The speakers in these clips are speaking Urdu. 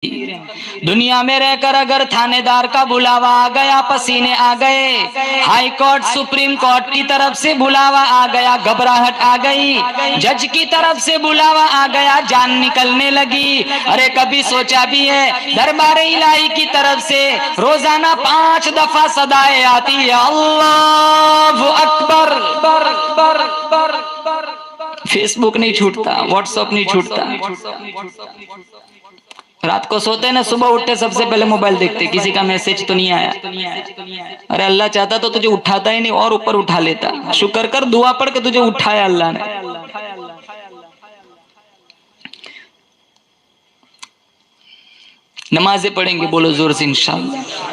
دنیا میں رہ کر اگر تھانے دار کا بلاوا آ گیا، پسینے آ گئے، ہائی کورٹ سپریم کورٹ کی طرف سے بلاوا آ گیا، گھبراہٹ آ گئی، جج کی طرف سے بلاوا آ گیا، جان نکلنے لگی، ارے کبھی سوچا بھی ہے دربار الہی کی طرف سے روزانہ 5 دفعہ صدائیں آتی ہے، اللہ اکبر۔ فیس بک نہیں چھوٹتا، واٹس ایپ نہیں چھوٹتا، رات کو سوتے ہیں نا، صبح اٹھتے سب سے پہلے موبائل دیکھتے کسی کا میسج تو نہیں آیا، ارے اللہ چاہتا تو تجھے اٹھاتا ہی نہیں اور اوپر اٹھا لیتا، شکر کر، دعا پڑھ کہ تجھے اٹھایا اللہ نے۔ نمازیں پڑھیں گے، بولو زور سے انشاءاللہ۔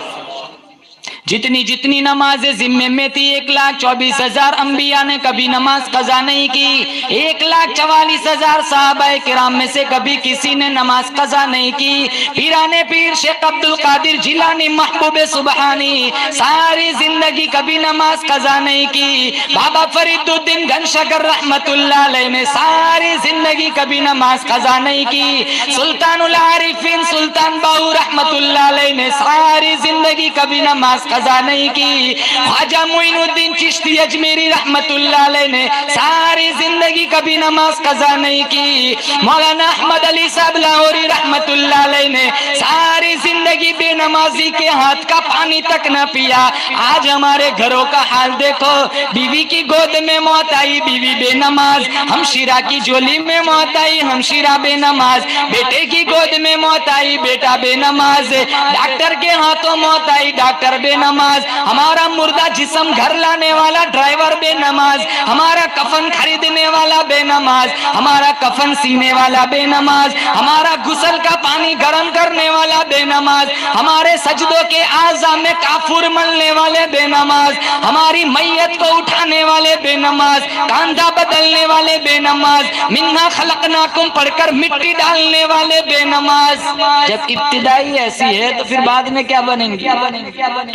جتنی نمازیں ذمے میں تھی 1,24,000 انبیاء نے کبھی نماز قضا نہیں کی، 1,44,000 صحابہ کرام میں سے کبھی کسی نے نماز قضا نہیں کی۔ پیران پیر شیخ عبد القادر جیلانی محبوب سبحانی ساری زندگی کبھی نماز قضا نہیں کی۔ بابا فرید الدین گنشگر رحمت اللہ علیہ نے ساری زندگی کبھی نماز قضا نہیں کی۔ سلطان العارفین سلطان باہو رحمت اللہ علیہ نے ساری زندگی کبھی نماز قضا نہیں کی۔ خواجہ معین الدین چشتی اجمیری رحمت اللہ علیہ نے ساری زندگی کبھی نماز قضا نہیں کی۔ مولانا احمد علی صاحب لاہوری رحمت اللہ علیہ نے ساری زندگی بے نمازی کے ہاتھ کا پانی تک نہ پیا۔ آج ہمارے گھروں کا حال دیکھو، بیوی کی گود میں موت آئی، بیوی بے نماز، ہمشیرہ کی جولی میں موت آئی، ہمشیرہ بے نماز، بیٹے کی گود میں موت آئی، بیٹا بے نماز، ڈاکٹر کے ہاتھوں موت آئی، ڈاکٹر بے نماز، ہمارا مردہ جسم گھر لانے والا ڈرائیور بے نماز، ہمارا کفن خریدنے والا بے نماز، ہمارا کفن سینے والا بے نماز، ہمارا غسل کا پانی گرم کرنے والا بے نماز، ہمارے سجدوں کے اعضاء میں کافور ملنے والے بے نماز، ہماری میت کو اٹھانے والے بے نماز، کاندھا بدلنے والے بے نماز، منہا خلقناکم پڑھ کر مٹی ڈالنے والے بے نماز۔ جب ابتدائی ایسی ہے تو پھر بعد میں کیا بنیں گی؟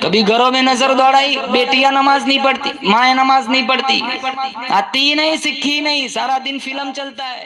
کبھی گھروں میں نظر دوڑائی، بیٹیاں نماز نہیں پڑھتی، مائیں نماز نہیں پڑھتی، آتی نہیں، سکھی نہیں، سارا دن فلم چلتا ہے۔